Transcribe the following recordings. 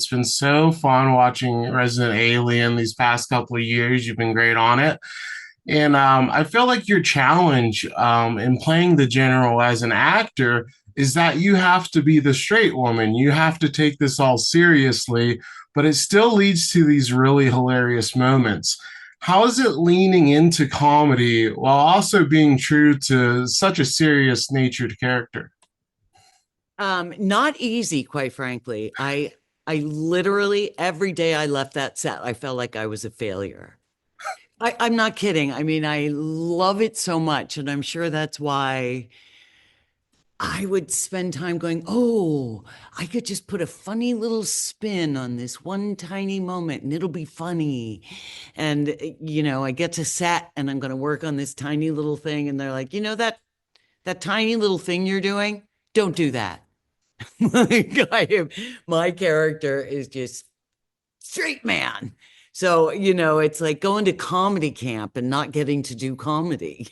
It's been so fun watching Resident Alien these past couple of years. You've been great on it. And I feel like your challenge in playing the general as an actor is that you have to be the straight woman. You have to take this all seriously, but it still leads to these really hilarious moments. How is it leaning into comedy while also being true to such a serious natured character? Not easy, quite frankly. I literally every day I left that set, I felt like I was a failure. I'm not kidding. I mean, I love it so much, and I'm sure that's why I would spend time going, oh, I could just put a funny little spin on this one tiny moment and it'll be funny. And, I get to set and I'm going to work on this tiny little thing. And they're like, that tiny little thing you're doing, don't do that. My character is just straight man. So, it's like going to comedy camp and not getting to do comedy.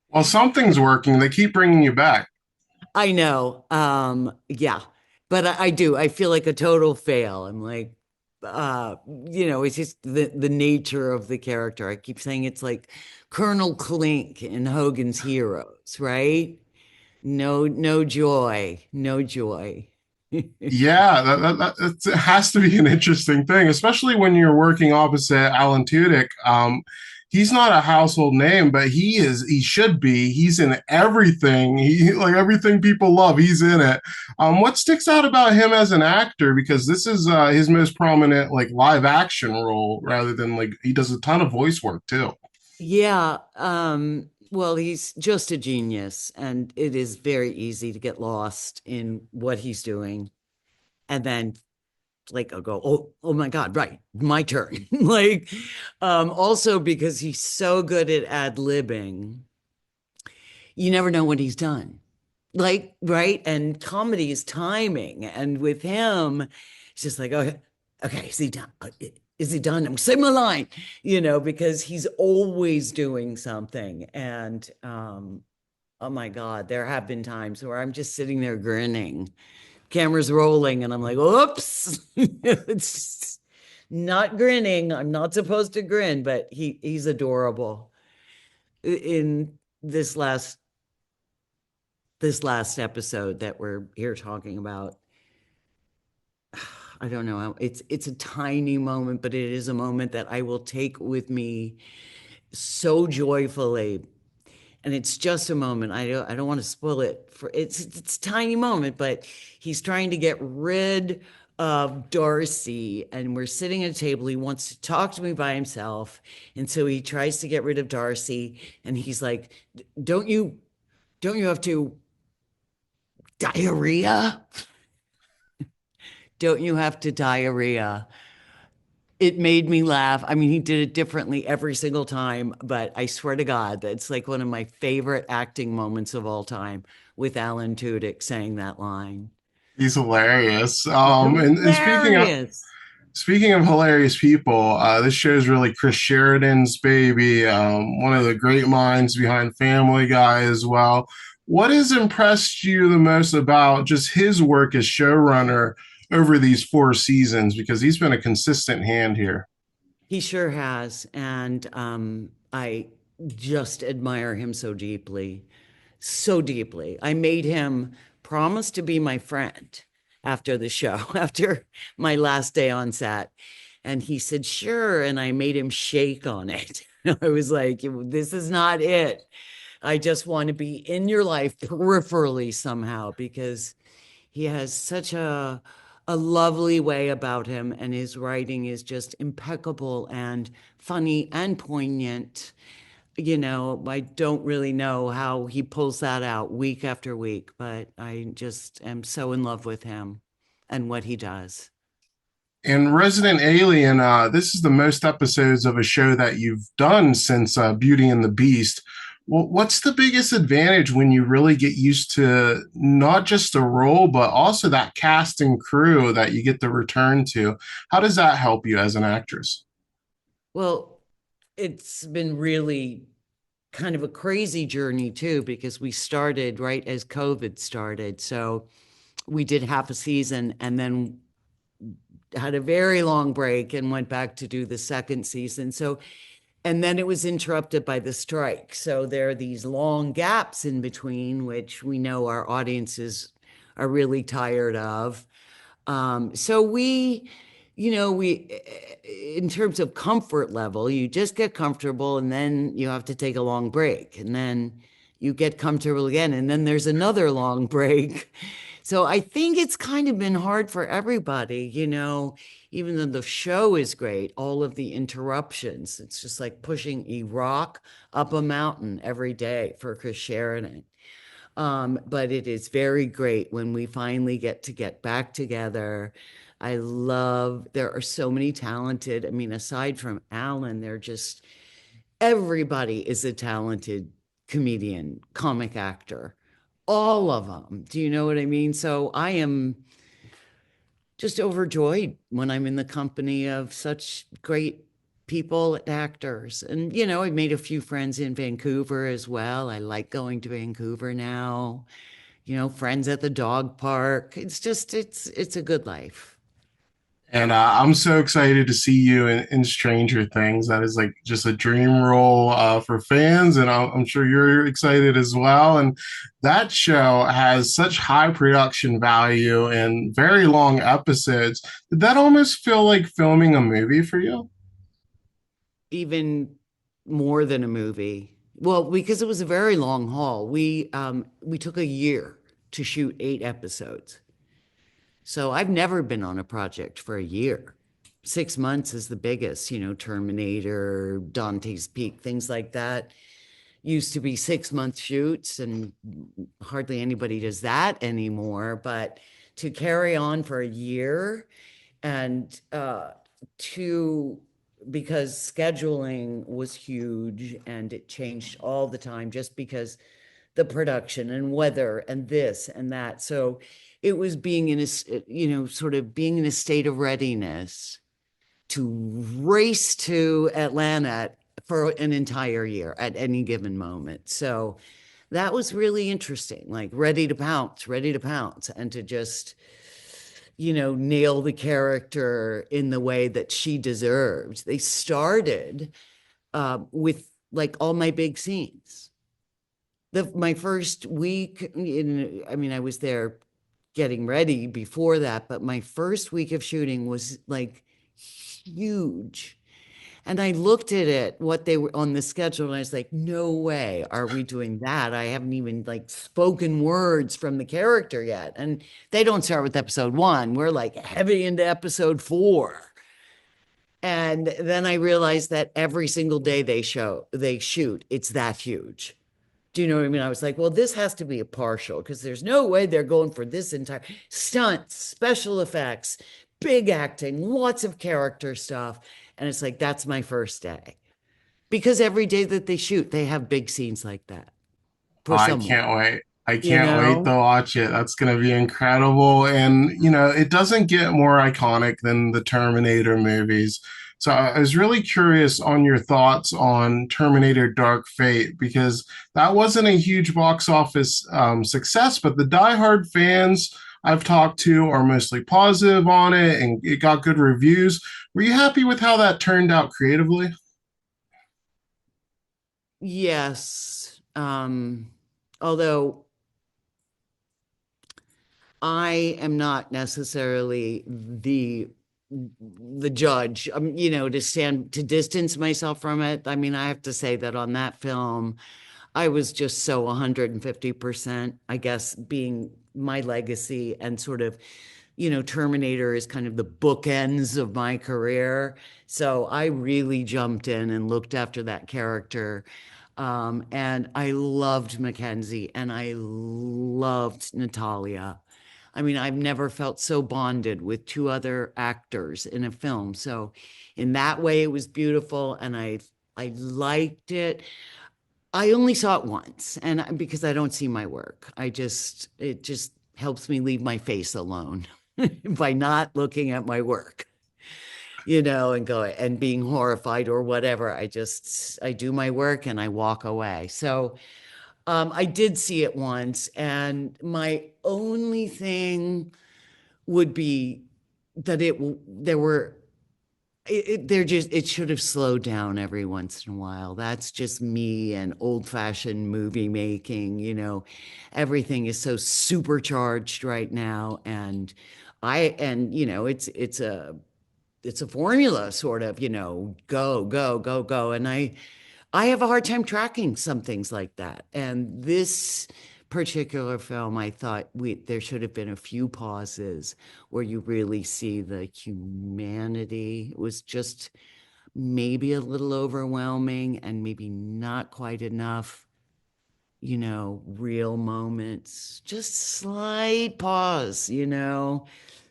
Well, something's working. They keep bringing you back. I know. Yeah. But I do. I feel like a total fail. I'm like, it's just the nature of the character. I keep saying it's like Colonel Klink in Hogan's Heroes, right? No joy, no joy. Yeah, it has to be an interesting thing, especially when you're working opposite Alan Tudyk. He's not a household name, but he is. He should be. He's in everything. He like everything people love. He's in it. What sticks out about him as an actor? Because this is his most prominent like live action role, rather than like he does a ton of voice work too. Yeah. Well, he's just a genius, and it is very easy to get lost in what he's doing. And then like I'll go, oh my God, right, my turn. Like, also because he's so good at ad-libbing, you never know what he's done. Like, right? And comedy is timing. And with him, it's just like, okay, is he done? Is he done? I'm saying my line, because he's always doing something. And oh my God, there have been times where I'm just sitting there grinning, camera's rolling, and I'm like, oops. It's not grinning. I'm not supposed to grin, but he's adorable. In this last episode that we're here talking about, I don't know. It's a tiny moment, but it is a moment that I will take with me so joyfully. And it's just a moment. I don't want to spoil it for it's a tiny moment, but he's trying to get rid of D'arcy, and we're sitting at a table. He wants to talk to me by himself. And so he tries to get rid of D'arcy, and he's like, don't you have to diarrhea? Don't you have to diarrhea? It made me laugh. I mean, he did it differently every single time, but I swear to God, that's like one of my favorite acting moments of all time, with Alan Tudyk saying that line. He's hilarious. And Hilarious. speaking of hilarious people, this show is really Chris Sheridan's baby. One of the great minds behind Family Guy as well. What has impressed you the most about just his work as showrunner over these 4 seasons? Because he's been a consistent hand here. He sure has. And I just admire him so deeply, so deeply. I made him promise to be my friend after the show, after my last day on set. And he said, sure. And I made him shake on it. I was like, this is not it. I just want to be in your life peripherally somehow, because he has such a lovely way about him, and his writing is just impeccable and funny and poignant. I don't really know how he pulls that out week after week, but I just am so in love with him and what he does. In Resident Alien, this is the most episodes of a show that you've done since Beauty and the Beast. Well, what's the biggest advantage when you really get used to not just the role, but also that cast and crew that you get to return to? How does that help you as an actress? Well, it's been really kind of a crazy journey too, because we started right as COVID started. So we did half a season, and then had a very long break and went back to do the second season. So, and then it was interrupted by the strike. So there are these long gaps in between, which we know our audiences are really tired of. So we, in terms of comfort level, you just get comfortable and then you have to take a long break and then you get comfortable again and then there's another long break. So I think it's kind of been hard for everybody, even though the show is great, all of the interruptions, it's just like pushing a rock up a mountain every day for Chris Sheridan. But it is very great when we finally get back together. There are so many talented, I mean, aside from Alan, everybody is a talented comedian, comic actor, all of them. Do you know what I mean? So I am just overjoyed when I'm in the company of such great people, actors. And, I've made a few friends in Vancouver as well. I like going to Vancouver now, friends at the dog park. It's a good life. And I'm so excited to see you in Stranger Things. That is like just a dream role for fans, and I'm sure you're excited as well. And that show has such high production value and very long episodes. Did that almost feel like filming a movie for you? Even more than a movie. Well, because it was a very long haul. We took a year to shoot 8 episodes. So I've never been on a project for a year. 6 months is the biggest, Terminator, Dante's Peak, things like that. Used to be 6 month shoots, and hardly anybody does that anymore. But to carry on for a year and to because scheduling was huge and it changed all the time just because the production and weather and this and that. So it was being in sort of being in a state of readiness to race to Atlanta for an entire year at any given moment. So that was really interesting, like ready to pounce, and to just, nail the character in the way that she deserved. They started with like all my big scenes. My first week, I was there getting ready before that, but my first week of shooting was like huge. And I looked at it, what they were on the schedule, and I was like, no way are we doing that. I haven't even like spoken words from the character yet. And they don't start with episode 1. We're like heavy into episode 4. And then I realized that every single day they shoot, it's that huge. Do you know what I mean? I was like, well, this has to be a partial because there's no way they're going for this entire stunts, special effects, big acting, lots of character stuff. And it's like, that's my first day. Because every day that they shoot, they have big scenes like that Oh, for I someone, can't wait. I you can't wait to know? watch it. That's going to be incredible. And, it doesn't get more iconic than the Terminator movies. So I was really curious on your thoughts on Terminator Dark Fate, because that wasn't a huge box office success, but the diehard fans I've talked to are mostly positive on it and it got good reviews. Were you happy with how that turned out creatively? Yes. Although I am not necessarily the judge, to distance myself from it. I mean, I have to say that on that film, I was just so 150%, I guess, being my legacy and sort of, Terminator is kind of the bookends of my career. So I really jumped in and looked after that character. And I loved Mackenzie and I loved Natalia. I mean, I've never felt so bonded with two other actors in a film. So in that way, it was beautiful and I liked it. I only saw it once, and because I don't see my work, it just helps me leave my face alone by not looking at my work, and go and being horrified or whatever. I do my work and I walk away. So I did see it once, and my only thing would be that it there were they're just it should have slowed down every once in a while. That's just me and old-fashioned movie making, everything is so supercharged right now. And it's a formula sort of, go, go, go, go. And I have a hard time tracking some things like that. And this particular film, I thought there should have been a few pauses where you really see the humanity. It was just maybe a little overwhelming and maybe not quite enough, real moments. Just slight pause,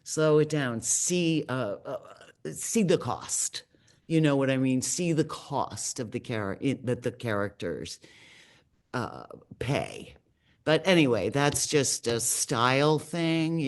slow it down. See the cost. You know what I mean? See the cost of that the characters uh, pay. But anyway, that's just a style thing.